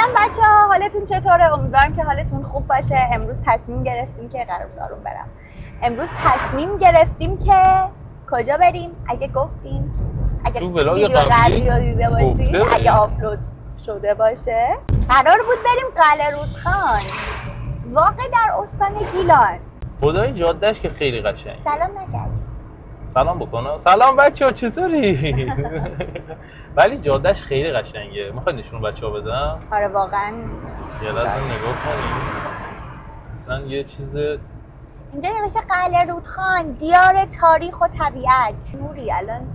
سلام بچه‌ها، حالتون چطوره؟ امیدوارم که حالتون خوب باشه. امروز تصمیم گرفتیم که قرار دارم برم. امروز تصمیم گرفتیم که کجا بریم؟ اگه گفتیم، اگه ویدیو قبلی رو دیده باشید، اگه آپلود شده باشه، قرار بود بریم قلعه رودخان، واقع در استان گیلان. خدای جادهش که خیلی قشنگه. سلام نکردیم. سلام بکنم. سلام بچه‌ها، چطوری؟ ولی جادهش خیلی قشنگه. میخوای نشون بچه‌ها بدم؟ آره واقعا. یه لحظه نگاه کنیم. مثلا یه چیز اینجا نوشته قلعه رودخان، دیار تاریخ و طبیعت. نوری الان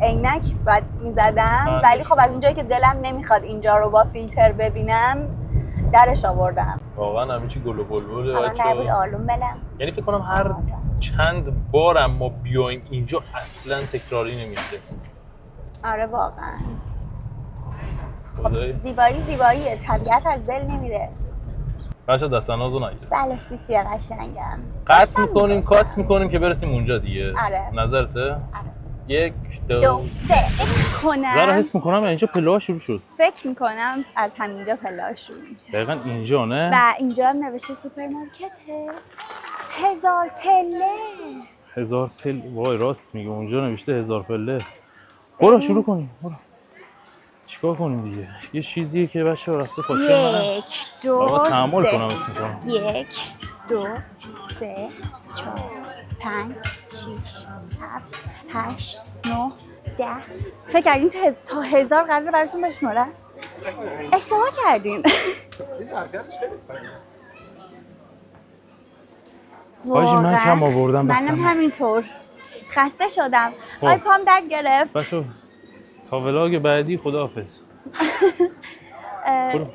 عینک باید میزدم، ولی خب از اونجایی که دلم نمیخواد اینجا رو با فیلتر ببینم درش آوردم. واقعا همه چی گل و بلبله الان بچه‌ها. نبود آلون بلم. یعنی فکر کنم هر چند بارم ما بیایم اینجا اصلا تکراری نمیشه. آره واقعا. خب زیباییه، طبیعت از دل نمیره. بچه‌ها دستانازو نگیر. بله سیسی قشنگم. قطع میکنیم کات میکنیم که برسیم اونجا دیگه. آره. نظرته؟ آره. 1 2 3 کنم. زارا حس میکنم اینجا پله‌ها شروع شد. فکر میکنم از همینجا پله‌ها شروع میشه. دقیقاً اینجا نه؟ و اینجا هم نوشته سوپرمارکته. 1000 پله. 1000 پله. وای راست میگه، اونجا نوشته 1000 پله. برو شروع کنیم. برو. چیکار کنیم دیگه؟ یه چیزیه که بچه‌ها رفته پاچه منه. 1 2 بابا تحمل 3 کنم اسم میکنم. 1 2 3 4 5 6 7 8 9 10. فکر کردین تا 1000 قراره براتون بشمارم؟ اشتباه کردین. حاجی من کم آوردم بس. منم همینطور خسته شدم. آی پام درد گرفت. بچه‌ها تا ولاگ بعدی خداحافظ. برو.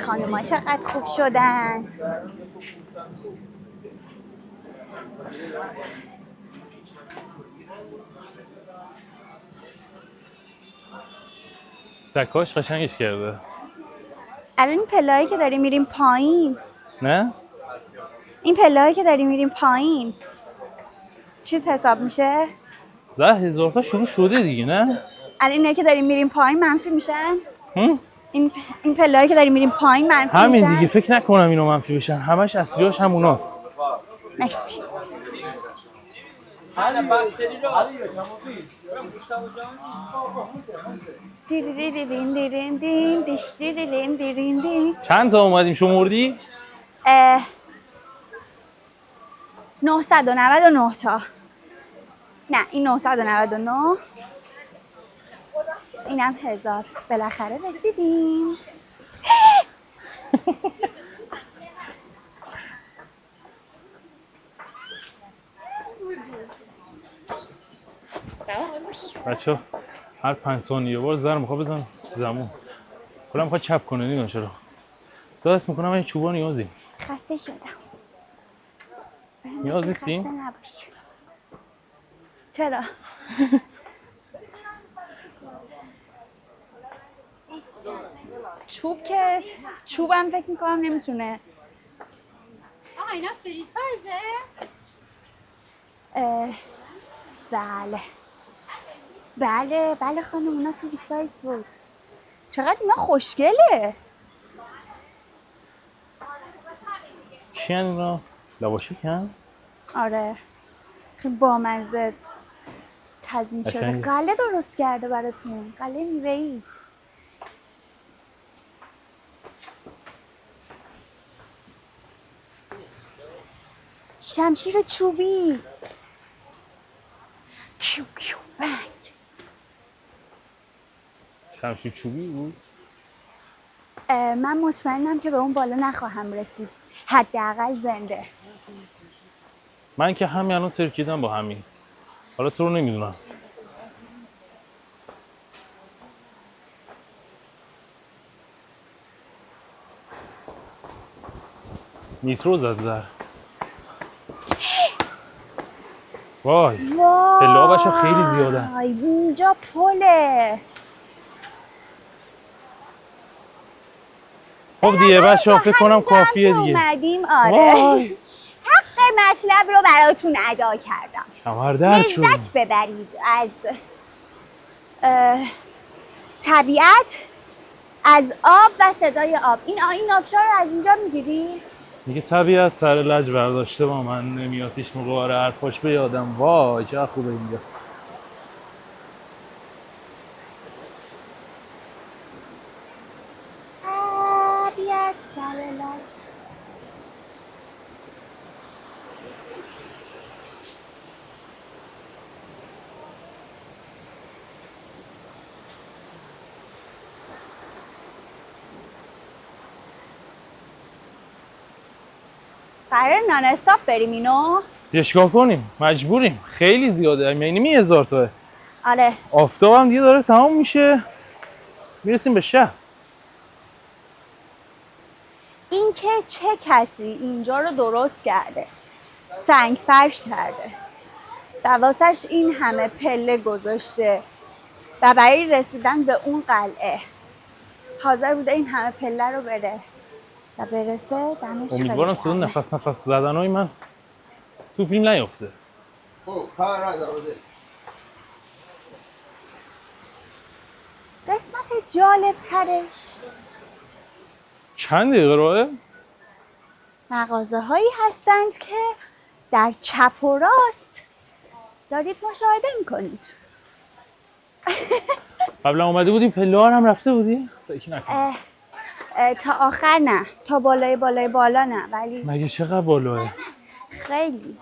خانم‌ها چقدر خوب شدن. تکاش قشنگش کرده. الان این پله‌ای که داریم میریم پایین، نه؟ این پله‌ای که داریم میریم پایین چیز حساب میشه؟ 10,000 تا شروع شده دیگه نه؟ الان اینایی که داریم میریم پایین منفی میشن؟ این پله‌ای که داریم میریم پایین منفی میشن؟ همین دیگه، فکر نکنم اینو منفی بشن. همش اصلیاش هموناست. مرسی. چند تا اومدیم شمردی؟ 999 تا. نه این 999، اینم 1000. بالاخره رسیدیم. بچه هر 5 ثانیه یه بار زر میخواد بزن زمون. کلا میخواد چپ کنه، نمیدونم چرا. حس میکنم این چوبا نیازیم. خسته شدم. نیاز نیستی؟ خسته نباش. چرا؟ چوبم فکر میکنم نمیتونه. آقا اینا فری سایزه؟ بله خانم، اونا فری سایز بود. چقدر اینا خوشگله. چی هن اینا؟ لواشی کن؟ آره خیلی بامزه تزیین شده. قلعه درست کرده براتون، قلعه میوه‌ای. شمشیر چوبی. کیو بنگ. شمشیر چوبی بود؟ من مطمئنم که به اون بالا نخواهم رسید، حداقل زنده. من که همین الان ترکیدم با همین. حالا تو رو نمیدونم. نیترو زد زر. وای پله‌ها بچه خیلی زیاده. اینجا پله. خب دیگه بچه‌ها فکر کنم کافیه دیگه. اومدیم. آره حق مطلب رو براتون ادا کردم. کمر درد شد. لذت ببرید از طبیعت از آب و صدای آب. این آبشار رو از اینجا میگیری؟ میگه طبیعت سر لج برداشته با من، نمیاد هیچ موقع آره حرفاش به یادم. وای چه خوبه اینجا. طبیعت سر لج. قراره نان استاپ بریم اینو؟ چیکار کنیم؟ مجبوریم. خیلی زیاده. یعنی 1000 تا. آره. آفتابم دیگه داره تمام میشه. میرسیم به شهر. این که چه کسی اینجا رو درست کرده، سنگ فرش کرده و واسش این همه پله گذاشته و برای رسیدن به اون قلعه حاضر بوده این همه پله رو بره و برسه دمش خیلی امیدوارم صدا گرمه. نفس زدنهای من تو فیلم نیفته. قسمت جالب ترش چند دقیقه راهه؟ مغازه هایی هستند که در چپ و راست دارید مشاهده میکنید. قبلا اومده بودیم پله هم رفته بودی؟ فکر نکنم. تا آخر نه، تا بالای بالا نه، ولی مگه چقدر بالاه؟ خیلی.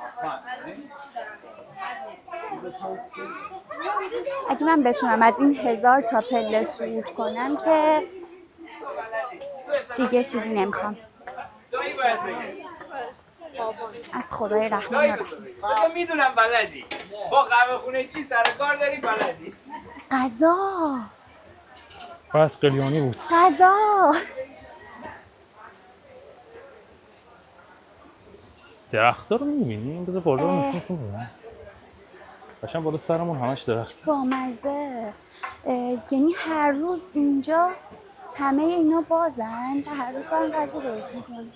اگه من بتونم از این 1000 تا پله صعود کنم که دیگه چیزی نمیخوام. از خدای رحمان رحیم. تو میدونم بلدی. با قهوه خونه چی سر کار داری بلدی. غذا. بس قلیانی بود. غذا. درخت‌ها رو می‌بینی؟ بذار بالا رو نشونتون بدم. قشنگ بالا سرمون همش درخت. بامزه. یعنی هر روز اینجا همه اینا بازن و هر روز هم غذا درست میکنن.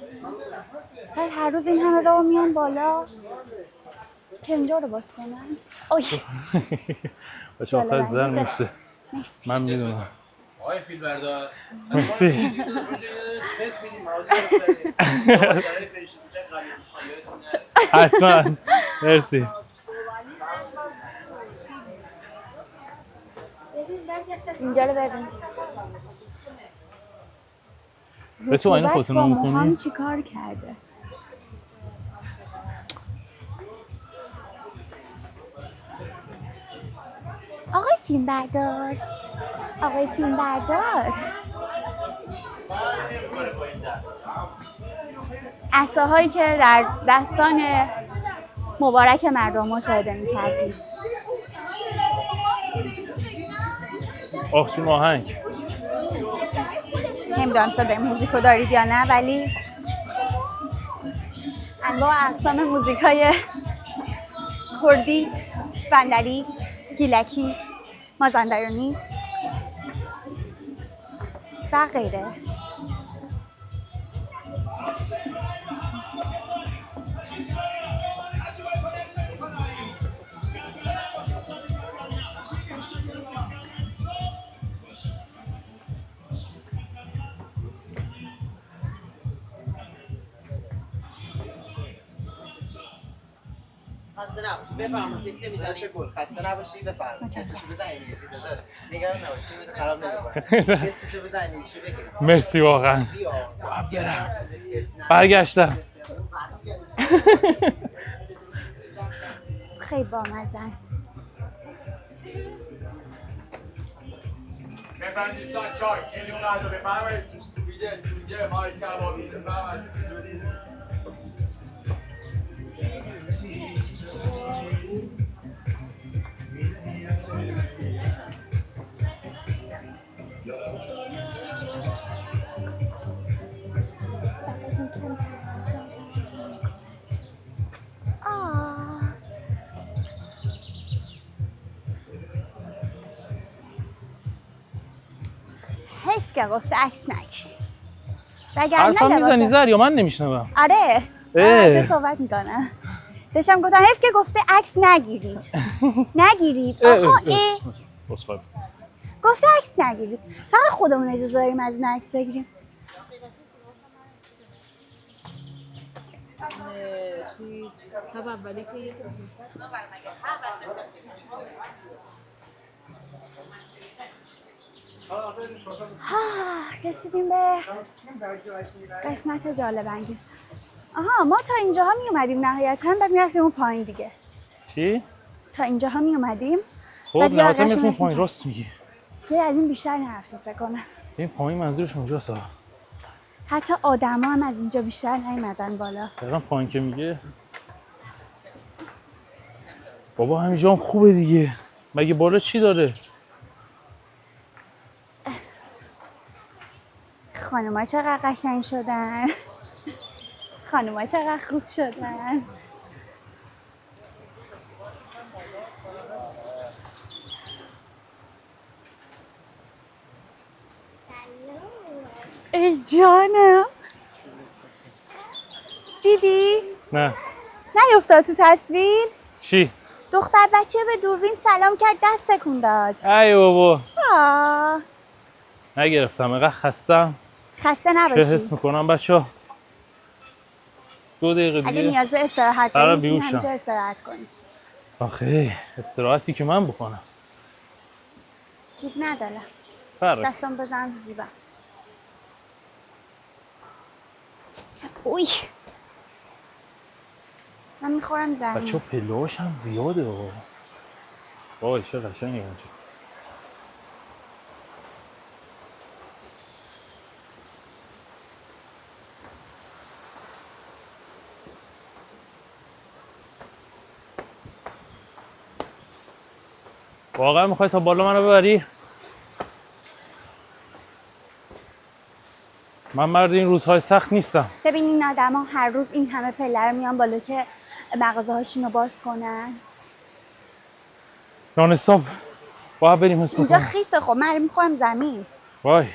بعد هر روز این همه راه میان بالا که اینجا رو باز کنن. اوی. بچه آخر زر میفته. مرسی. من میدونم. آقای فیلم بردار. مرسی. حتما. مرسی. اینجا رو ببین. به تو اینو خودتون رو رطوبت با موهام میکنی؟ چی کار کرده؟ آقای فیلم بردار. آقای فیلم بردار. عصاهایی که در دستان مبارک مردم مشاهده می‌کردید. آخچون آهنگ. نمیدونم صدای موزیک رو دارید یا نه، ولی انواع اقسام موزیکای کردی، بندری، گیلکی، مازندرانی و غیره. خسته نباشی بفرمایید تکسی میدن شکل خسته نباشی بفرمایید تستشو بزنید یه چیز داشت نگران نباشی میده خراب نمیکنه تستشو بزنید چی بگیرید مرسی واقعا. برگشتم. خیلی بامزن. بفرمایید ساعت چای یه لیمون قهوه بفرمایید جوجه مای کبابی بفرمایید. حیف که گفته عکس نکشی. وگرنه حرفم میزنی لباسه- زر یا من نمیشنوم؟ آره. چه صحبت میکنم. داشتم گفتم حیف که گفته عکس نگیرید. نگیرید. آقا گفته عکس نگیرید، فقط خودمون اجازه داریم از این عکس بگیریم. رسیدیم به قسمت جالب انگیز. آها ما تا اینجاها می اومدیم نهایتاً بعد میرفتیم اون پایین دیگه. چی؟ تا اینجاها می اومدیم. خب نهایتاً میرفتیم پایین. راست میگی. دیگه از این بیشتر نرفتیم فکر کنم. این پایین منظورش اونجاست. حتی آدما هم از اینجا بیشتر نیومدن بالا. دقیقاً پایین که میگه. بابا همینجا هم خوبه دیگه. مگه بالا چی داره؟ خانوما چقدر قشنگ شدن. خانوما چقدر خوب شدن. ای جانم دیدی؟ نه نیفتاد تو تصویر؟ چی؟ دختر بچه به دوربین سلام کرد دست تکون داد. ای بابا آه. نگرفتم اینقدر خستم. خسته چه نباشی. حس میکنم بچه‌ها 2 دقیقه اگه دیگه نیاز به استراحت قرار داری میتونی بیهوشم. همینجا استراحت کنی. آخه استراحتی که من بکنم جیب ندارم. فرق دستم بزنم تو جیبم. اوی من میخورم زمین. بچه پله‌هاش هم زیاده بابا. وای چه قشنگه اونجا. واقعا میخوای تا بالا منو ببری؟ من مرد این روزهای سخت نیستم. ببین این آدما هر روز این همه پله رو میان بالا که مغازه هاشون رو باز کنن. نان حساب باید بریم حس اینجا بکنم. خیسه خب من میخورم زمین. وای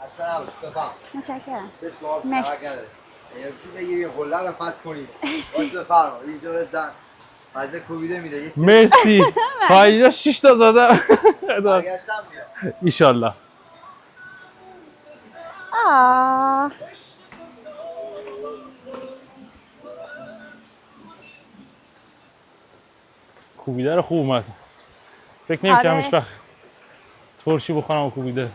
اصلا نباش بفهم متشکرم. مرسی. یه بگیر یه قله رو فتح کنیم. باش بفرما اینجا بزن. مزه کوبیده میره. مرسی. تا اینجا 6 تا زدم. برگشتم میاد. ایشالله. آه. کوبیده رو خوب اومد. فکر نمی‌کنم آره. هیچ وقت ترشی بخورم و کوبیده.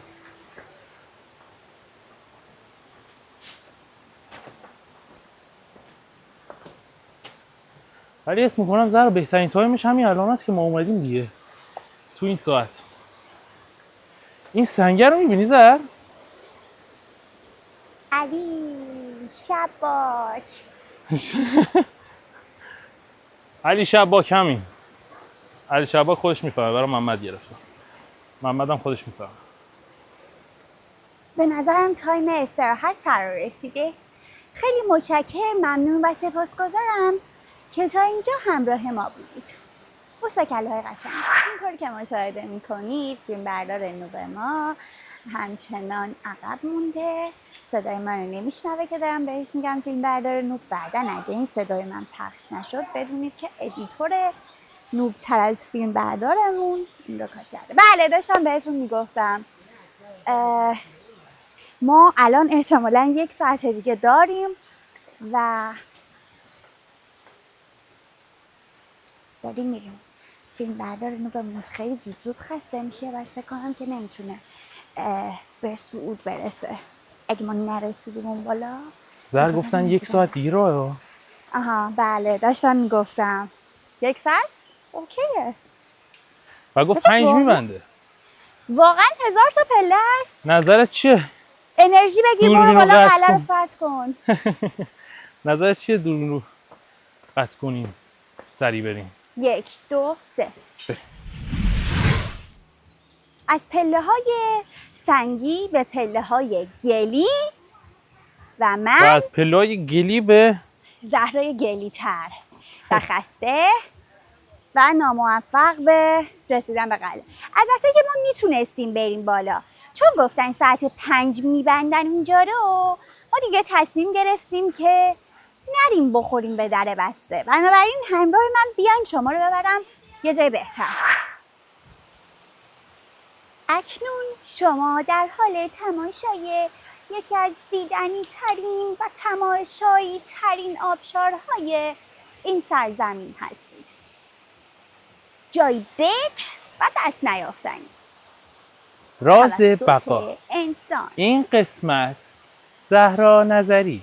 ولی اسم میکنم زهرا بهترین تایمش همین الان است که ما اومدیم دیگه. تو این ساعت. این سنگر رو میبینی زهر؟ علی شباک. علی شباک همین. علی شباک خودش میفهمه. برای محمد گرفتم. محمد هم خودش میفهمه. به نظرم تایم استراحت فرا رسیده. خیلی متشکرم، ممنون و سپاسگزارم که تا اینجا همراه ما بودید. بوسکل‌های قشنگ. اینطوری که مشاهده می‌کنید فیلم بردار نوب ما همچنان عقب مونده. صدای من رو نمیشنوه که دارم بهش میگم فیلم بردار نوب. بعدن اگه این صدای من پخش نشد بدونید که ادیتور نوب تر از فیلم بردارمون این رو کار کرده. بله داشتم بهتون میگفتم ما الان احتمالاً 1 ساعت دیگه داریم و داریم میریم. فیلم بردار نوبمون خیلی زود خسته میشه و فکر کنم که نمیتونه به صعود برسه. اگه ما نرسیدیم اون بالا. زهر گفتن 1 ساعت دیگه راهه. آها بله داشتم میگفتم 1 ساعت اوکیه. و گفت 5 میبنده. واقعا 1000 تا پله است. نظرت چیه؟ انرژی بگیر برو دوربینو بالا قطع پله رو کن. فتح کن. نظرت چیه دوربین رو قطع کنیم سری بریم؟ 1 2 3 از پله های سنگی به پله های گلی و من و از پله‌های گلی به زهرای گلی تر و خسته و ناموفق به رسیدن به قلعه. البته که ما میتونستیم بریم بالا چون گفتن ساعت 5 میبندن اونجا رو. ما دیگه تصمیم گرفتیم که نریم بخوریم به در بسته. بنابراین همراه من بیاین شما رو ببرم یه جای بهتر. اکنون شما در حال تماشای یکی از دیدنی ترین و تماشایی ترین آبشارهای این سرزمین هستید. جای بکر و دست نیافتنی. راز توسط بقا. انسان. این قسمت زهرا نظری.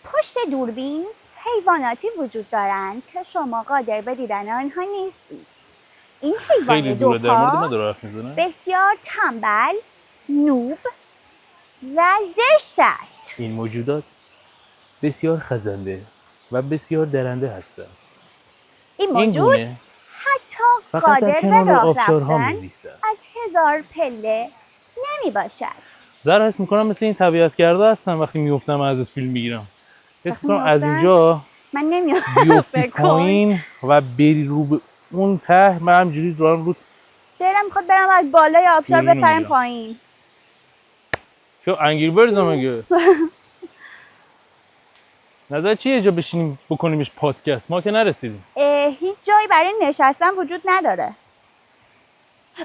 پشت دوربین حیواناتی وجود دارند که شما قادر به دیدن آنها نیستید. این خیلی حیوان دوره، در مورد ما دوپا داره حرف میزنه. بسیار تنبل، نوب و زشت است. این موجودات بسیار خزنده و بسیار درنده هستند. این این موجود گونه حتی فقط قادر در به کنار راه آبشارها رفتن میزیستند. از 1000 پله نمی باشد. زهرا حس میکنم مثل این طبیعت‌گردا هستن وقتی میفتم ازت فیلم میگیرم. حس وقتی میکنم از میافتن؟ اینجا من نمیام بیفتی فکر کن. پایین و بری رو به اون ته. من همجوری دارم رو دلم میخواد برم از بالای آبشار دوربینو بپرم میگیرم. پایین. چه انگیر بریزم مگه؟ نظر چیه اینجا بشینیم بکنیمش پادکست؟ ما که نرسیدیم. هیچ جایی برای نشستن وجود نداره.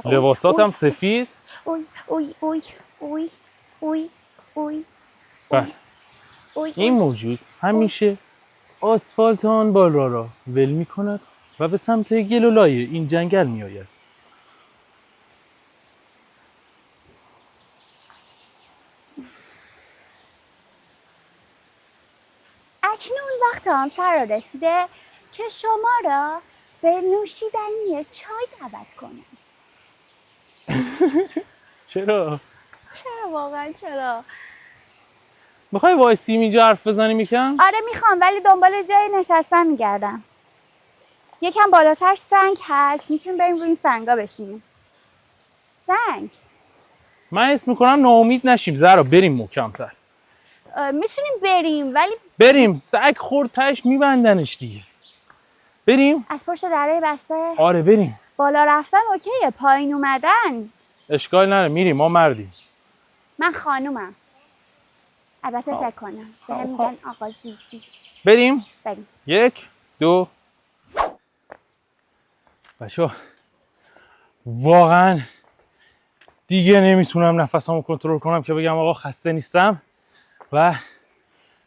لباسات هم سفید. اوی اوی اوی اوی اوی اوی بله. اوی این موجود همیشه آسفالت آن بالا را ول می کند و به سمت گل و لایه این جنگل می آید. اکنون وقت آن فرا رسیده که شما را به نوشیدنی چای دعوت کنم. چرا؟ چرا واقعا چرا؟ میخوای وایسیم اینجا حرف بزنیم یکم؟ آره میخوام، ولی دنبال جای نشستن میگردم. یکم بالاتر سنگ هست، میتونیم بریم روی این سنگا بشینیم. سنگ من اسم میکنم ناامید نشیم زهرا، بریم محکم‌تر. میتونیم بریم ولی بریم، سگ خورد تهش میبندنش دیگه. بریم؟ از پشت دره بسته. آره بریم. بالا رفتن اوکیه، پایین اومدن اشکال نره، میریم، ما مردیم. من خانومم. البته فکر کنم به هم میگن آقا زیزی. بریم؟ بریم. 1 2 بچه‌ها واقعا دیگه نمیتونم نفسامو کنترل کنم که بگم آقا خسته نیستم و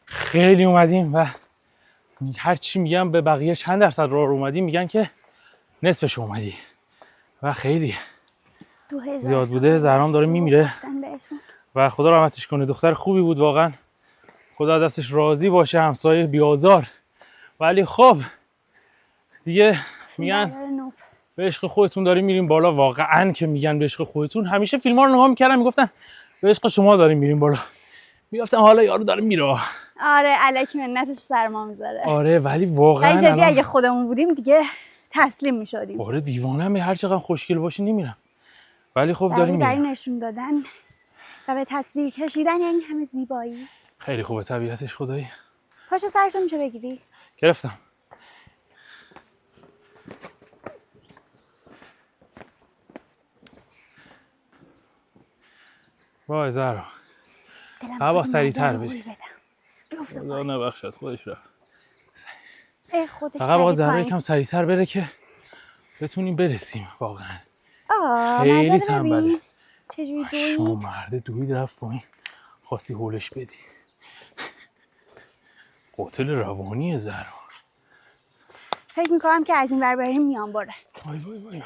خیلی اومدیم و هر چی میگم به بقیه چند درصد راه اومدیم میگن که نصفش اومدی و خیلی 2000 زیاد بوده. زهرام داره میمیره و خدا رحمتش کنه، دختر خوبی بود واقعا، خدا دستش راضی باشه، همسایه بیازار. ولی خب دیگه میگن به عشق خودتون داریم میریم بالا. واقعا که میگن به عشق خودتون. همیشه فیلم ها رو نگاه میکردم میگفتن به عشق شما داریم میریم بالا، میگفتم حالا یارو داره میره. آره الکی منتش سر ما میذاره. آره ولی واقعا ولی جدی اگه خودمون بودیم دیگه تسلیم میشدیم. آره دیوانم، هر چقدر خوشگل باشی نمیرم. ولی خب داریم برای میریم. نشون دادن و به تصویر کشیدن این همه زیبایی. خیلی خوبه طبیعتش خدایی. پاشو سرتو میشه بگیری؟ گرفتم. وای زهرا هوا سریع‌تر بریم. خدا نبخشد خودش رفت. فقط با زهرا یکم سریع‌تر بره که بتونیم برسیم. واقعا خیلی تنبله. چجوری دوید؟ شما مرده دوید رفت پایین، خواستی هولش بدی. قاتل روانی زهرا. فکر میکنم که از این ور بریم میانبره. وای وای وای.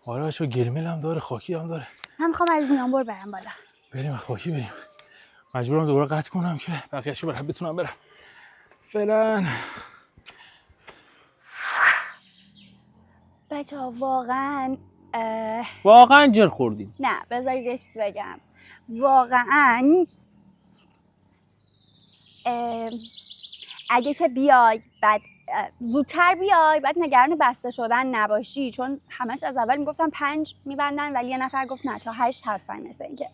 آره بچه‌ها گرمل هم داره، خاکی هم داره. من میخوام از میانبر برم بالا. بریم خاکی بریم. مجبورم دوباره قطع کنم که بقیه‌شو برام بتونم برم. فعلا بچه‌ها واقعا واقعا جر خوردیم. نه بذارید یه چیز بگم. واقعا اگه که بیای بعد زودتر بیای بعد نگران بسته شدن نباشی، چون همش از اول میگفتن 5 میبندن ولی یه نفر گفت نه تا 8 هستن مثل اینکه.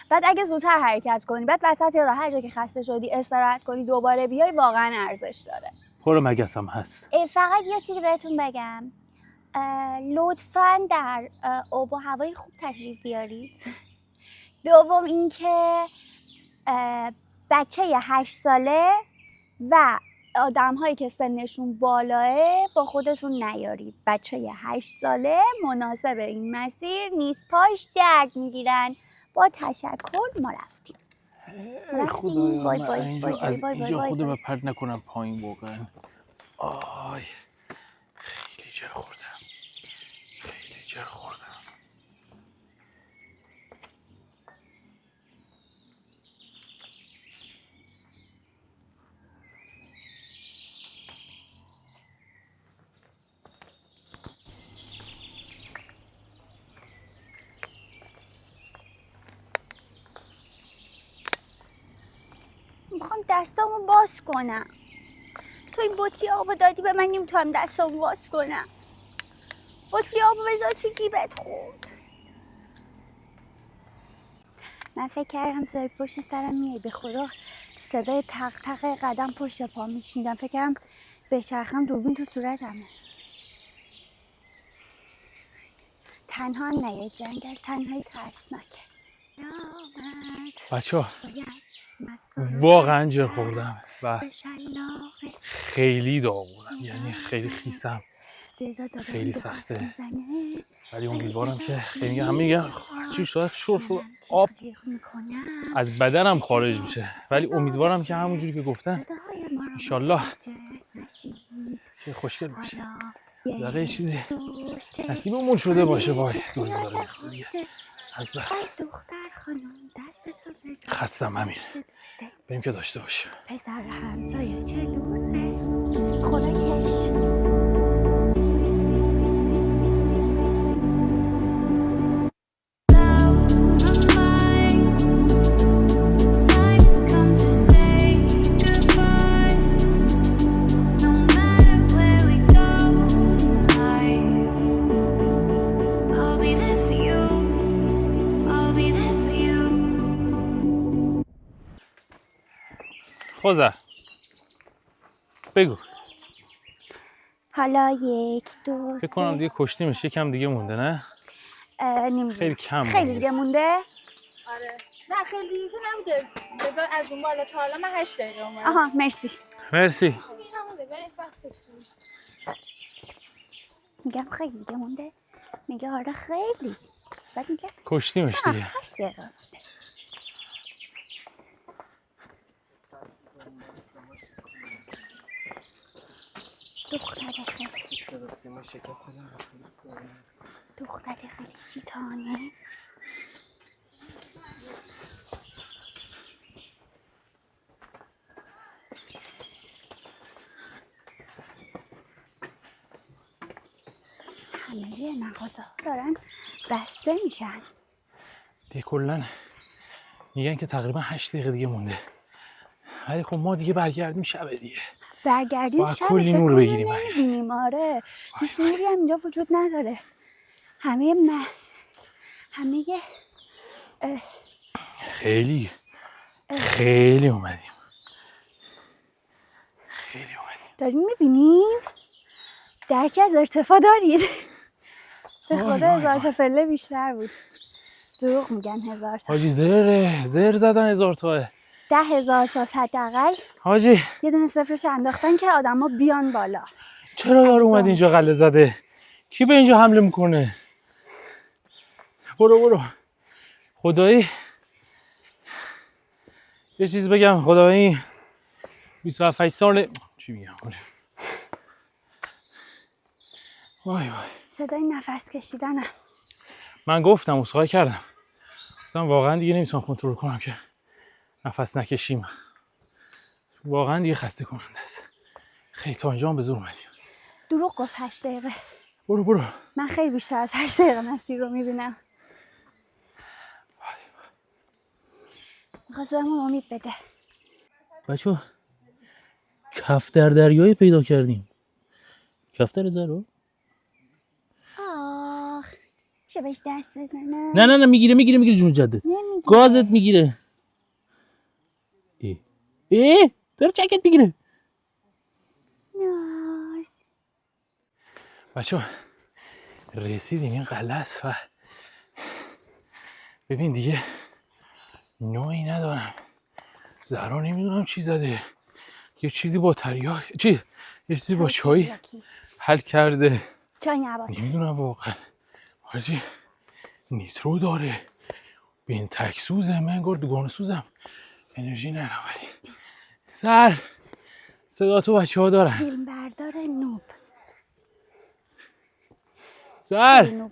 بعد اگه زودتر حرکت کنی بعد وسط راه هر جا که خسته شدی استراحت کنی دوباره بیای واقعا ارزش داره. پر مگس هم هست. فقط یه چیزی بهتون بگم، لطفاً در آب و هوای خوب تشریف بیارید. دوم اینکه بچه 8 ساله و آدم هایی که سنشون بالاه با خودتون نیارید. بچه 8 ساله مناسب این مسیر نیست، پاش درد میگیرن. با تشکر ما رفتیم. خدایا بای من بای اینجا بای از بای بای اینجا بای خودم بای. پرت نکنم پایین واقعا. آی خیلی جر خوردم، خیلی جر خوردم. میخوام دستامو باز کنم. تو این بطری آبو دادی به من، نمیتونم دستامو باز کنم. بطری آبو بذار تو جیبت. خورد. من فکر کردم زیر پشت سرم میای، به خدا صدای تق تق قدم پشت پا میشنیدم. فکر کردم به چرخم دوربین تو صورتمه. تنها هم نه، جنگل تنهایی ترسناکه. بچه ها واقعا جر خوردم و خیلی داغونم، یعنی خیلی خیسم، خیلی سخته، ولی امیدوارم که خیلی همه میگن چی شد شور آب از بدنم خارج میشه، ولی امیدوارم که همونجوری که گفتن انشالله که خوشگل باشه، دقیقه چیزی نصیبمون شده باشه. وای دنیا داره میفته دیگه، از بس خستم. همین بریم که داشته باشیم. پسر همسایه چه لوسه خدا کش. خوزه بگو. حالا 1 2 فکر کنم دیگه کشتیمش، یکم دیگه مونده نه؟ خیلی کم خیلی دیگه مونده. آره نه خیلی دیگه که نبوده. بذار از اون بالا تا حالا من 8 دقیقه اومدم. آها مرسی. مرسی. میگم خیلی دیگه مونده. میگه آره خیلی. بعد میگه کشتیمش دیگه. 8 دقیقه مونده. دختر خیلی شیطانه. همه مغازه دارن بسته میشن دیگه. کلن میگن که تقریبا 8 دقیقه دیگه مونده، ولی خب ما دیگه برگردیم شب دیگه. برگردیم شب کلی نور بگیریم. نمیبینیم. آره هیچ نوری هم اینجا وجود نداره. همه خیلی خیلی اومدیم. دارین میبینین؟ درکی از ارتفاع دارید. به خدا 1000 تا پله بیشتر بود. دروغ میگن 1000 تا. حاجی زر زدن 1000 تاه. 10,000 تا حداقل حاجی یه دونه صفرش انداختن که آدما بیان بالا. چرا یارو اومد اینجا غله زده؟ کی به اینجا حمله میکنه؟ برو خدایی یه چیز بگم، خدایی 27 ساله چی میگم؟ وای صدای نفس کشیدنه. من گفتم عذرخواهی کردم، گفتم واقعا دیگه نمیتونم کنترل کنم که نفس نکشیم، واقعا دیگه خسته کننده است. خیلی تا اینجا هم به زور اومدیم. دروغ گفت 8 دقیقه. برو من خیلی بیشتر از 8 دقیقه مسیر رو میبینم. میخواست بهمون امید بده. بچه کفتر دریایی پیدا کردیم. کفتر زرو؟ آخ میشه بهش دست بزنم؟ نه میگیره جون جدت. گازت میگیره. داره چکت میگیره. ناز. بچه رسیدیم این قلعه است و ببین دیگه نوعی ندارم. زهرا نمیدونم چی زده، یه چیزی با تریاک یه چیزی با چای حل کرده. چای نبات. نمیدونم واقعا. حاجی نیترو داره، بنتک سوزه، من انگار دوگانه سوزم، انرژی نرم. ولی سر صدا تو بچه ها دارن. فیلم بردار نوب. سر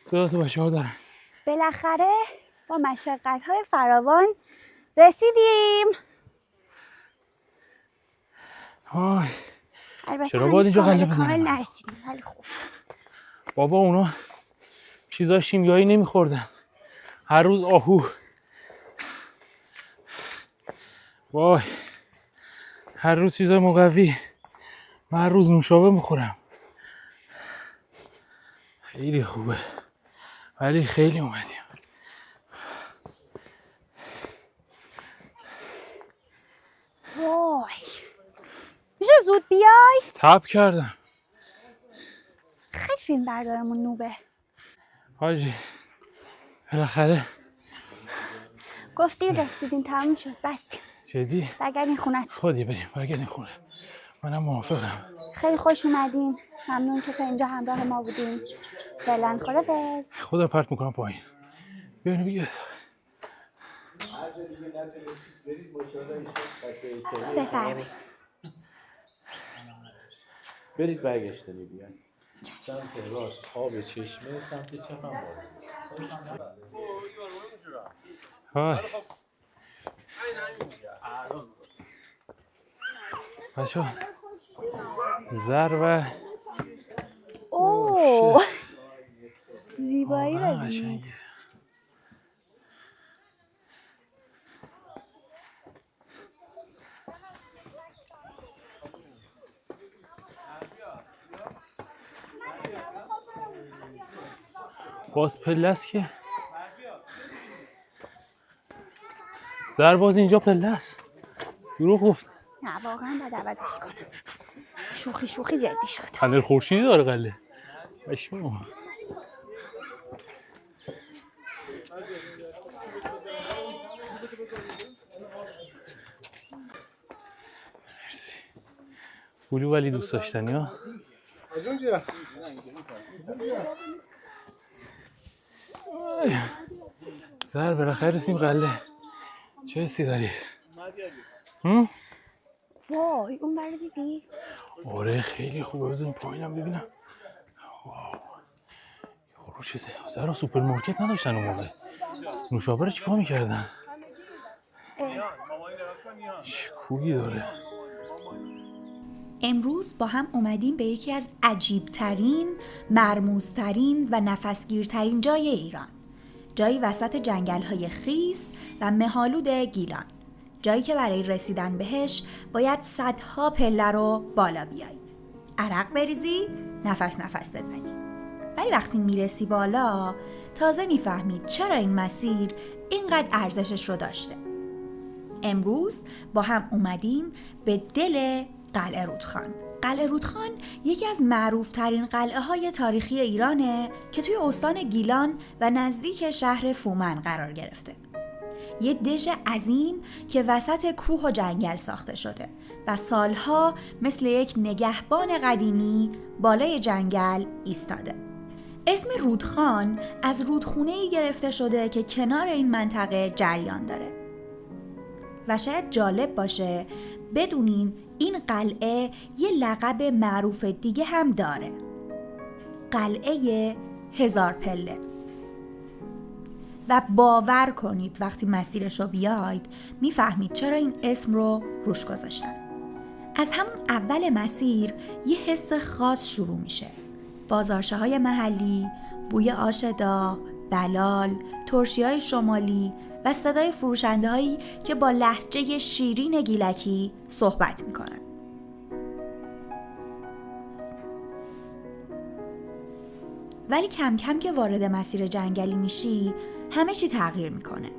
صدا تو بچه ها دارن. بالاخره با مشقت های فراوان رسیدیم. آی البته چرا باید اینجا غله بزنم؟ کامل نرسیدیم ولی خوب. بابا اونا چیزا شیمیایی نمیخوردن، هر روز آهو. وای هر روز چیزای مقوی، من هر روز نوشابه میخورم. خیلی خوبه ولی خیلی اومدیم. وای میشه زود بیای؟ تب کردم. خیلی فیلم بردارمون نوبه. حاجی بالاخره گفتی رسیدیم، تموم شد، بستیم. جدی؟ برگردین خونت. خودی بریم برگردین خونه. منم موافقم. خیلی خوش اومدین. ممنون که تا اینجا همراه ما بودین. فعلا خدافظ. خدا پرت میکنم پایین. بیاین بگید. بفرمایید. برید برگشتنی بیان. سمت راست آب چشمه، سمت چپ هم باز. های بچه ها زر و اوه زیبایی ببینید. باز پله است که زر باز اینجا پله است. دروغ گفت. نه واقعا باید عوضش کنم. شوخی جدی شد. پنل خورشیدی داره قله. بشمو بلو ولی دوست داشتنی ها. زهر بالاخره رسیم قله. چه حسی داری؟ وای اون برای دیدی؟ آره خیلی خوبه. بذاریم پایینم ببینم. واو یارو چیزه. زهرا سوپرمارکت نداشتن اون موقع. نوشابه رو چیکار میکردن؟ چه کوهی داره. امروز با هم اومدیم به یکی از عجیبترین، مرموزترین و نفسگیرترین جای ایران. جایی وسط جنگل‌های خیس و مه‌آلود گیلان. جایی که برای رسیدن بهش باید صدها پله رو بالا بیای. عرق بریزی، نفس بزنی. ولی وقتی میرسی بالا تازه میفهمید چرا این مسیر اینقدر ارزشش رو داشته. امروز با هم اومدیم به دل قلعه رودخان. قلعه رودخان یکی از معروفترین قلعه های تاریخی ایرانه که توی استان گیلان و نزدیک شهر فومن قرار گرفته. یه دژ عظیم که وسط کوه و جنگل ساخته شده و سالها مثل یک نگهبان قدیمی بالای جنگل ایستاده. اسم رودخان از رودخونه‌ای گرفته شده که کنار این منطقه جریان داره. و شاید جالب باشه بدونین این قلعه یه لقب معروف دیگه هم داره. قلعه 1000 پله. و باور کنید وقتی مسیرش رو بیاید میفهمید چرا این اسم رو روش گذاشتن. از همون اول مسیر یه حس خاص شروع میشه. بازارچه‌های محلی، بوی آش داغ، بلال، ترشی‌های شمالی و صدای فروشنده‌هایی که با لهجه شیرین گیلکی صحبت میکنن. ولی کم کم که وارد مسیر جنگلی میشی همه چی تغییر میکنه.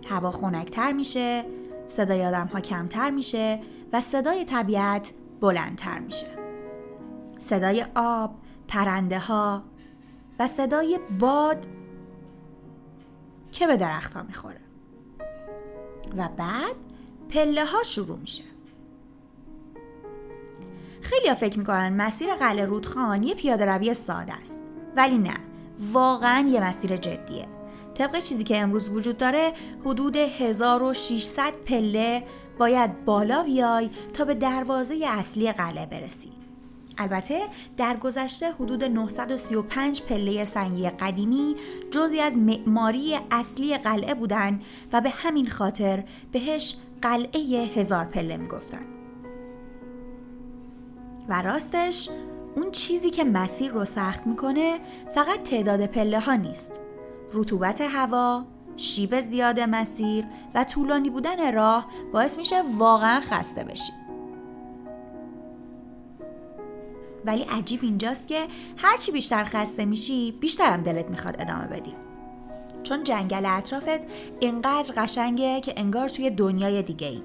هوا خنک‌تر میشه، صدای آدم‌ها کمتر میشه و صدای طبیعت بلندتر میشه. صدای آب، پرنده‌ها و صدای باد که به درخت‌ها میخوره. و بعد پله ها شروع میشه. خیلی‌ها فکر می‌کنن مسیر قلعه رودخان یه پیاده‌روی ساده است، ولی نه، واقعاً یه مسیر جدیه. طبق چیزی که امروز وجود داره حدود 1600 پله باید بالا بیای تا به دروازه اصلی قلعه برسی. البته در گذشته حدود 935 پله سنگی قدیمی جزئی از معماری اصلی قلعه بودن و به همین خاطر بهش قلعه 1000 پله میگفتن. و راستش اون چیزی که مسیر رو سخت میکنه فقط تعداد پله ها نیست. رطوبت هوا، شیب زیاد مسیر و طولانی بودن راه باعث میشه واقعا خسته بشی. ولی عجیب اینجاست که هرچی بیشتر خسته میشی بیشتر هم دلت میخواد ادامه بدی. چون جنگل اطرافت اینقدر قشنگه که انگار توی دنیای دیگه ای.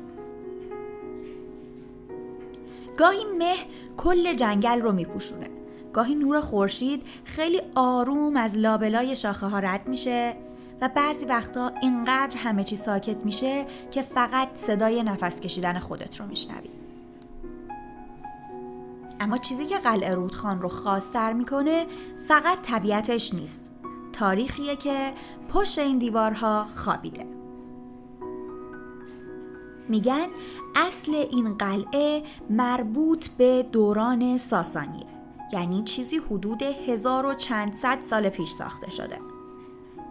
گاهی مه کل جنگل رو میپوشونه. گاهی نور خورشید خیلی آروم از لابلای شاخه ها رد میشه و بعضی وقتا اینقدر همه چی ساکت میشه که فقط صدای نفس کشیدن خودت رو میشنوی. اما چیزی که قلعه رودخان رو خاص‌تر میکنه فقط طبیعتش نیست، تاریخیه که پشت این دیوارها خوابیده. میگن اصل این قلعه مربوط به دوران ساسانیه، یعنی چیزی حدود 1000 و چند صد سال پیش ساخته شده.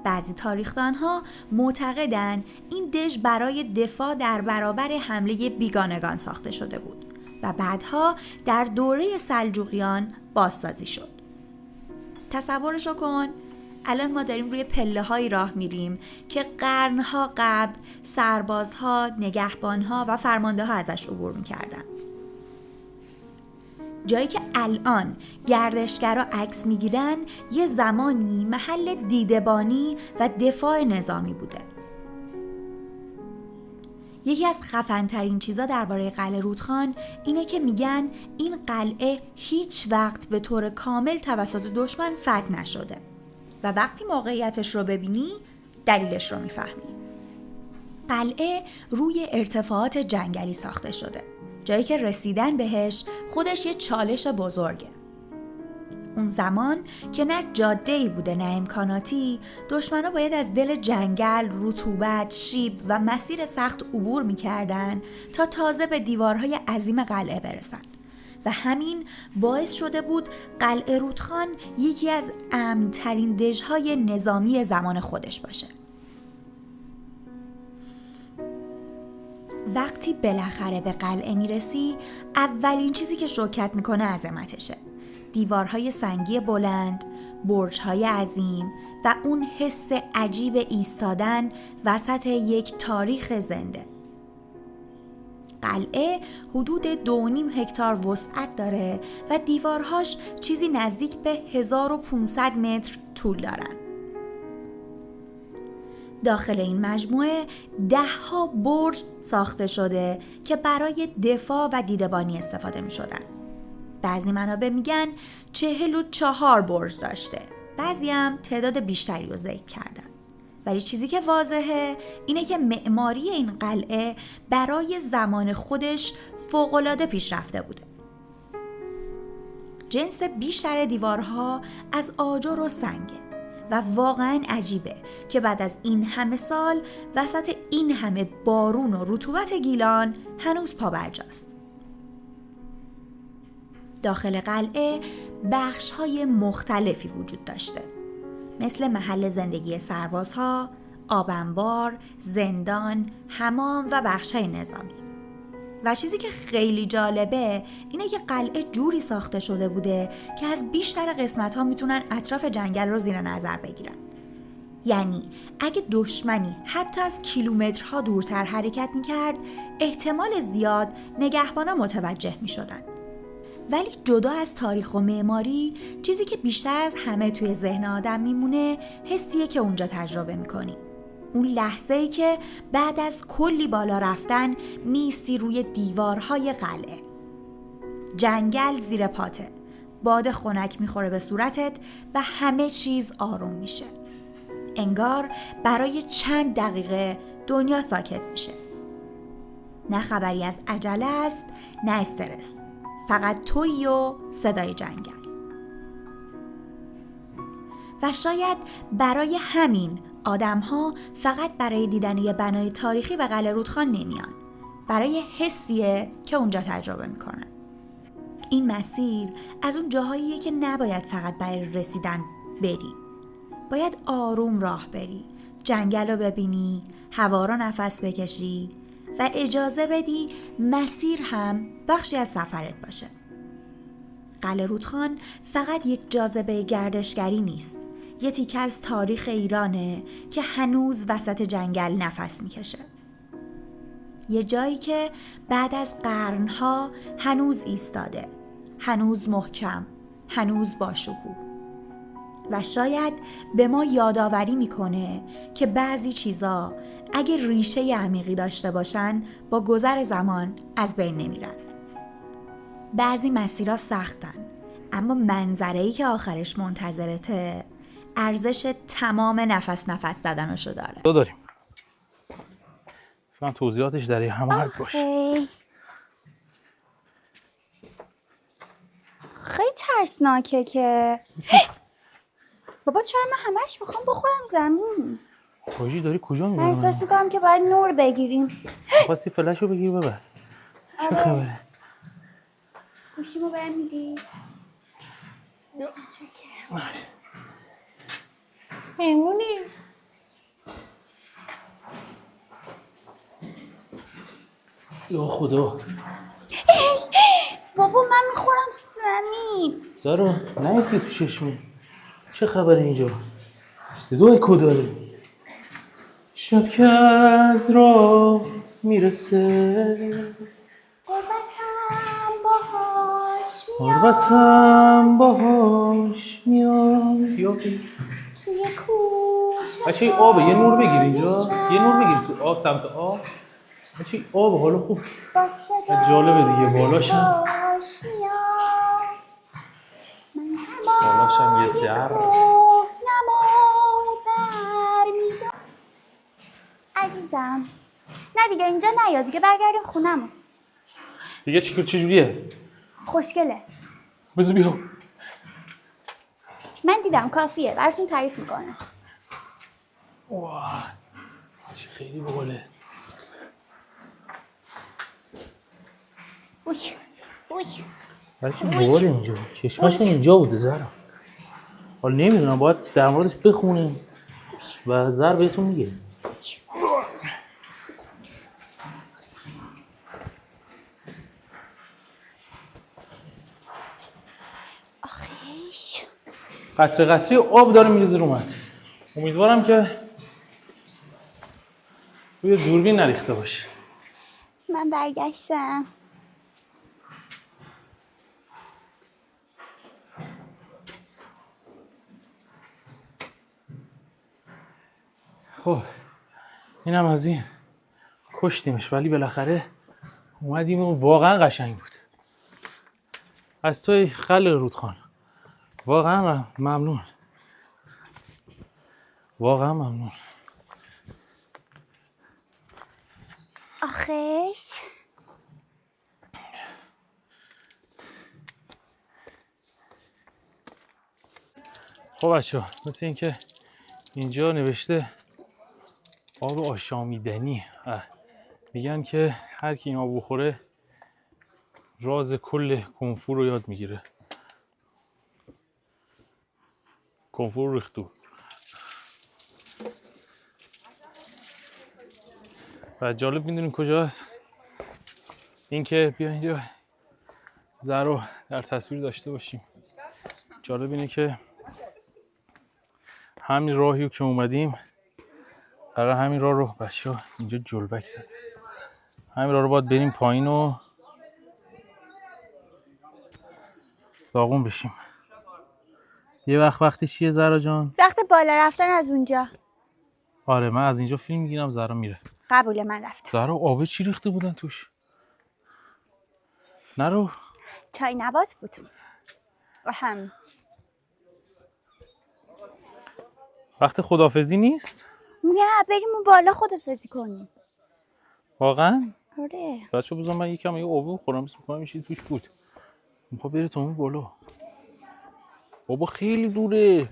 بعضی تاریخدانها معتقدن این دژ برای دفاع در برابر حمله بیگانگان ساخته شده بود و بعدها در دوره سلجوقیان بازسازی شد. تصورشو کن، الان ما داریم روی پله‌های راه میریم که قرنها قبل سربازها، نگهبانها و فرمانده‌ها ازش عبور میکردن. جایی که الان گردشگرها عکس میگیرن یه زمانی محل دیده‌بانی و دفاع نظامی بوده. یکی از خفن‌ترین چیزا درباره قلعه رودخان اینه که میگن این قلعه هیچ وقت به طور کامل توسط دشمن فتح نشده و وقتی موقعیتش رو ببینی دلیلش رو میفهمی. قلعه روی ارتفاعات جنگلی ساخته شده، جایی که رسیدن بهش خودش یه چالش بزرگه. اون زمان که نه جاده‌ای بوده نه امکاناتی، دشمنا باید از دل جنگل، رطوبت، شیب و مسیر سخت عبور می‌کردن تا تازه به دیوارهای عظیم قلعه برسن و همین باعث شده بود قلعه رودخان یکی از امن‌ترین دژهای نظامی زمان خودش باشه. وقتی بالاخره به قلعه میرسی، اولین چیزی که شوکت میکنه عظمتشه. دیوارهای سنگی بلند، برج‌های عظیم و اون حس عجیب ایستادن وسط یک تاریخ زنده. قلعه حدود 2.5 هکتار وسعت داره و دیوارهاش چیزی نزدیک به 1500 متر طول دارن. داخل این مجموعه 10 برج ساخته شده که برای دفاع و دیده‌بانی استفاده می شدن. بعضی منابع میگن 44 برج داشته، بعضی هم تعداد بیشتری رو ذکر کردن. ولی چیزی که واضحه اینه که معماری این قلعه برای زمان خودش فوق‌العاده پیشرفته بوده. جنس بیشتر دیوارها از آجر و سنگه و واقعا عجیبه که بعد از این همه سال وسط این همه بارون و رطوبت گیلان هنوز پابرجاست. داخل قلعه بخش‌های مختلفی وجود داشته، مثل محل زندگی سربازها، آب‌انبار، زندان، حمام و بخش‌های نظامی. و چیزی که خیلی جالبه اینه که قلعه جوری ساخته شده بوده که از بیشتر قسمت‌ها میتونن اطراف جنگل رو زیر نظر بگیرن. یعنی اگه دشمنی حتی از کیلومترها دورتر حرکت میکرد، احتمال زیاد نگهبانا متوجه میشدن. ولی جدا از تاریخ و معماری، چیزی که بیشتر از همه توی ذهن آدم میمونه حسیه که اونجا تجربه میکنی. اون لحظه‌ای که بعد از کلی بالا رفتن میستی روی دیوارهای قلعه. جنگل زیر پاته، باد خنک میخوره به صورتت و همه چیز آروم میشه. انگار برای چند دقیقه دنیا ساکت میشه. نه خبری از عجله است، نه استرس. فقط تویی و صدای جنگل. و شاید برای همین آدم‌ها فقط برای دیدن یه بنای تاریخی به قلعه رودخان نمیان. برای حسیه که اونجا تجربه میکنن. این مسیر از اون جاهاییه که نباید فقط برای رسیدن بری. باید آروم راه بری، جنگل رو ببینی، هوا رو نفس بکشی و اجازه بدی مسیر هم بخشی از سفرت باشه. قلعه رودخان فقط یک جاذبه گردشگری نیست. یه تیکه از تاریخ ایرانه که هنوز وسط جنگل نفس میکشه. یه جایی که بعد از قرنها هنوز ایستاده، هنوز محکم، هنوز باشکوه. و شاید به ما یادآوری میکنه که بعضی چیزا اگه ریشه عمیقی داشته باشن با گذر زمان از بین نمیرن. بعضی مسیرها سختن، اما منظره‌ای که آخرش منتظرته ارزش تمام نفس زدنشو داره. داریم. فهم توضیحاتش در همه حد باشه. خیلی ترسناکه که بابا چرا من همش میخوام بخورم زمین؟ واجی داری کجا من میبری؟ احساس میکنم که باید نور بگیریم. خواستی فلش رو بگیر ببر. چه خبره؟ گوشیمو برم میدی؟ چکرم همونی یا خدا بابا من میخورم زمین. زارو نیفتی تو چشمی. چه خبره اینجا؟ صدای کداره؟ شب که از راه میرسه غربتم باهاش میاد. یا توی کوچه بچه آبه یه نور بگیر اینجا. یه نور بگیر تو آب، سمت آب. بچه آبه حالا خوب جالبه دیگه. بالاشم بالاشم یه در عزیزم. نه دیگه اینجا نیا دیگه، برگردیم خونمون. دیگه چجوریه؟ خوشگله. بذار بیا. من دیدم کافیه، براتون تعریف میکنم. واه چه خیلی باله. اوی اوی برای چی باله اینجا؟ چشمش اینجا بوده زهرا. حالا نمیدونم، باید در موردش بخونیم و زهر بهتون میگه. آخیش قطره قطره آب داره میریزه رو من. امیدوارم که روی دوربین نریخته باشه. من برگشتم. خب اینم از این. کشتیمش ولی بالاخره اومدیم و واقعا قشنگ بود. از توی قلعه رودخان واقعا ممنون. واقعا ممنون. آخیش خب بچه‌ها مثل این که اینجا نوشته آب آشامیدنی. میگن که هر کی این آب بخوره راز کل کنفور رو یاد میگیره. کنفور ریختو. و جالب میدونین کجاست؟ این که بیا اینجا زهر رو در تصویر داشته باشیم. جالب اینه که همین راهی که اومدیم قرار همین راه رو بچه‌ها اینجا جلبک زد. همین راه رو باید بریم پایین و داغون بشیم. یه وقتی چیه زهرا جان؟ وقت بالا رفتن از اونجا. آره من از اینجا فیلم میگیرم، زهرا میره. قبوله، من رفتم. زهرا آب چی ریخته بودن توش؟ نرو. چای نبات بود. هم وقت خدافزی نیست؟ نه بریم اون بالا خدافزی کنیم. واقعا؟ آره. بچه بذار من یکم یه آب بخورم، بس می‌کنم این چیزی توش بود. میخواد بره تا اون بالا. بابا خیلی دوره.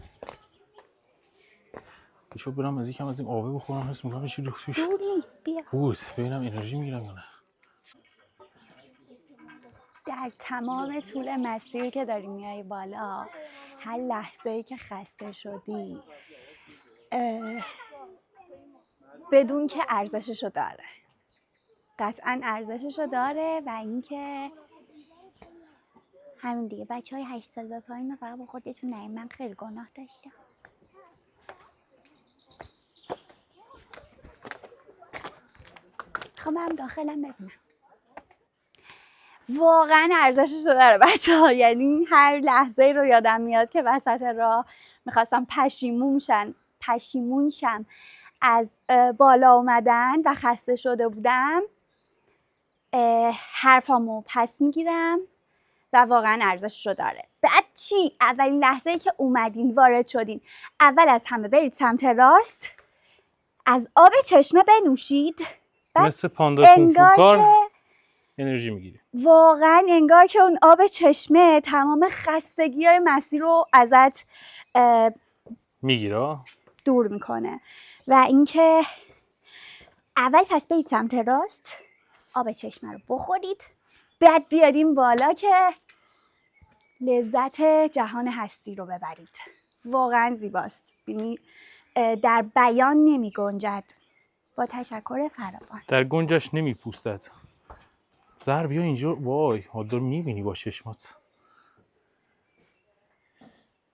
بشو برم از یکم از این آبه بخورم، حس میکنم چی ریخت توش. دور نیست، بیا. بود ببینم انرژی میگیرم یا نه. در تمام طول مسیر که داری میای بالا، هر لحظه‌ای که خسته شدی بدون که ارزششو داره. قطعا ارزششو داره. و اینکه همین دیگه، بچهای 8 سال به پایین فقط با خودتون نیم. من خیلی گناه داشتم. خب من داخلم ببینم. واقعا ارزشش رو داره بچه‌ها. یعنی هر لحظه رو یادم میاد که وسط راه میخواستم پشیمون شم از بالا اومدن و خسته شده بودم، حرفامو پس میگیرم و واقعا ارزشش رو داره. بعد چی؟ اولین لحظه‌ای که اومدین وارد شدین، اول از همه برید سمت راست، از آب چشمه بنوشید. مثل پاندا فونفونکار انرژی میگیری. واقعا انگار که اون آب چشمه تمام خستگی‌های مسیر رو ازت میگیره، دور میکنه. و اینکه اول پس برید سمت راست، آب چشمه رو بخورید، بعد بیادیم بالا که لذت جهان هستی رو ببرید. واقعا زیباست. یعنی در بیان نمی گنجد. با تشکر فراوان. در گنجش نمیپوستد. زهر بیا اینجا. وای حالا میبینی با چشمات.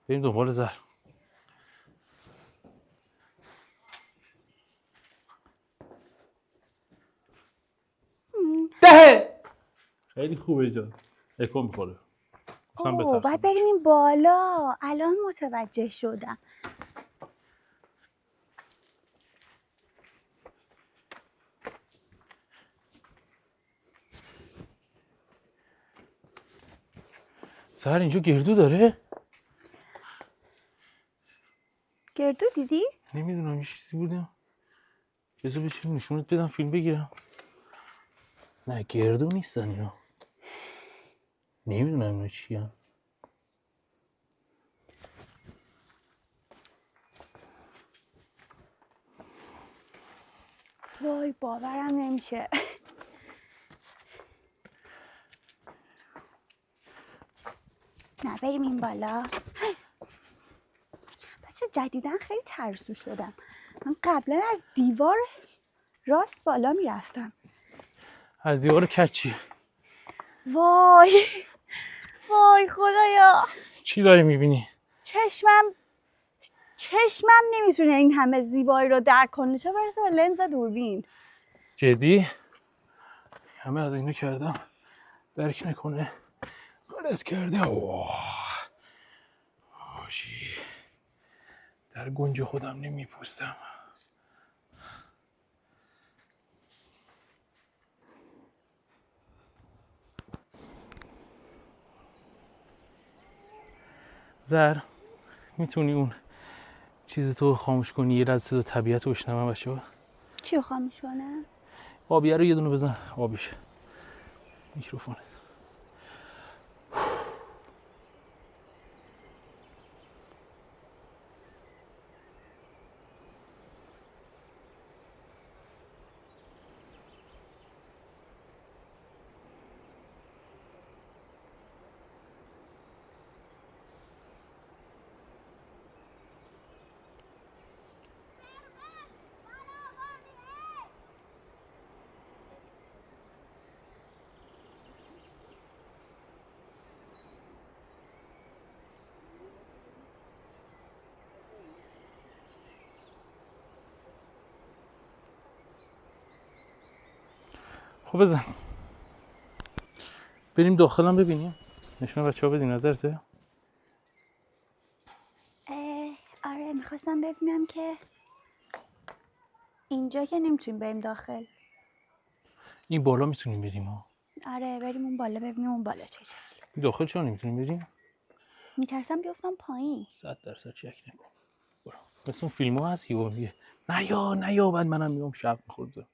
بریم دنبال زهر. ده خیلی خوبه جان. اکو میخوره. اوه باید بریم این بالا. الان متوجه شدم. زهر اینجا گردو داره؟ گردو دیدی؟ نمیدونم یه چیزی بودم. بذار بچین نشونت بدم فیلم بگیرم. نه گردو نیستن اینا. نمیدونم اینا چی هم. وای باورم نمیشه. نه بریم این بالا. بچه جدیدن خیلی ترسو شدم. من قبلا از دیوار راست بالا میرفتم. من از دیوار کچی. وای وای خدایا. چی داری میبینی؟ چشمم نمیتونه این همه زیبایی رو درک کنه، چه برسه به لنز دوربین. جدی؟ همه از اینو کردم درک نکنه. غلط کرده. آشی در گنج خودم نمیپوستم. زهر میتونی اون چیز تو خاموش کنی یه لحظه صدا طبیعت رو بشنوم بچه‌ها؟ چی رو خاموش کنم؟ آبیه رو یه دونه بزن آبیش. میکروفون. خب بزن بریم داخلم ببینیم. نشون بچه‌ها بدین نظرته. آره میخواستم ببینم که اینجا که نمیتونیم بریم داخل. این بالا میتونیم بریم ها. آره بریم اون بالا ببینیم اون بالا چه شکلی. این داخل چرا نمیتونیم بریم؟ میترسم بیفتم پایین. 100% چک نکن. برو. مثل اون فیلم ها هست یه نیا بعد منم میام شب میخورد.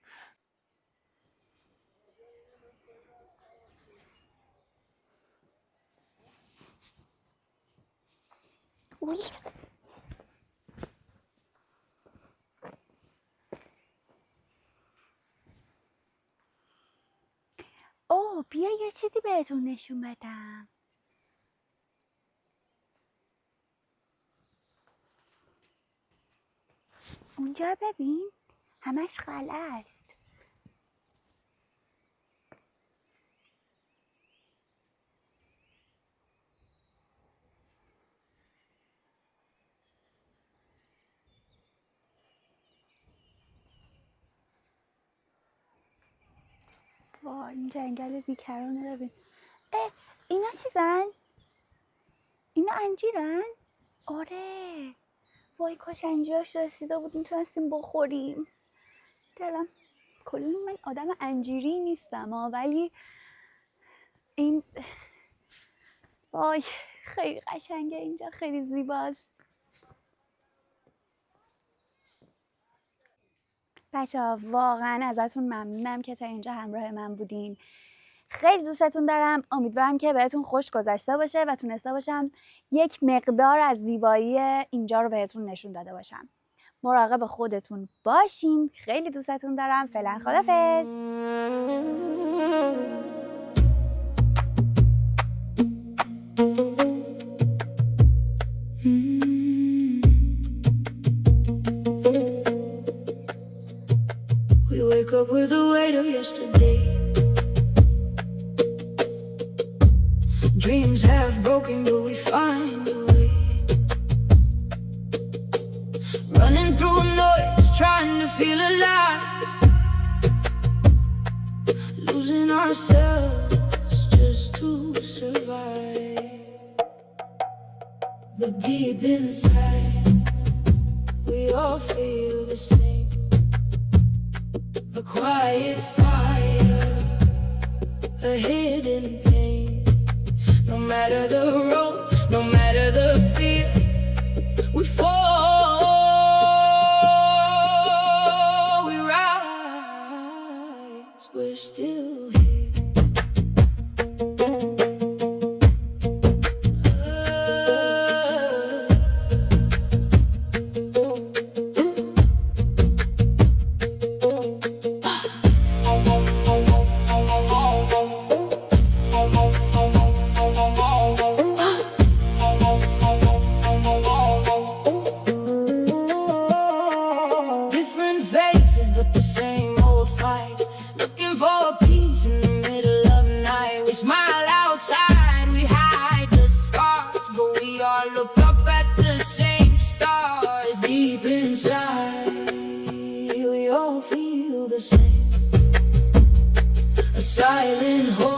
اوی. اوه بیا یه چیزی بهتون نشون بدم. اونجا ببین همش قلعه است. وای این جنگل بیکرانه ببین. اینا چیزن؟ اینا انجیرن؟ آره وای کاش انجیراش رسیده بود میتونستیم بخوریم. دلم کلی من آدم انجیری نیستم ولی این وای خیلی قشنگه اینجا، خیلی زیباست. بچه‌ها واقعا ازتون ممنونم که تا اینجا همراه من بودین. خیلی دوستتون دارم. امیدوارم که بهتون خوش گذشته باشه و تونسته باشم یک مقدار از زیبایی اینجا رو بهتون نشون داده باشم. مراقب خودتون باشین. خیلی دوستتون دارم. فعلا خدافظ. We wake up with the weight of yesterday. Dreams half broken, but we find a way. Running through noise, trying to feel alive. Losing ourselves just to survive. But deep inside, we all feel the same. A quiet fire, a hidden pain. No matter the road, no matter the fear, we fall, we rise, we're still here. Look up at the same stars. Deep inside, we all feel the same. A silent hope.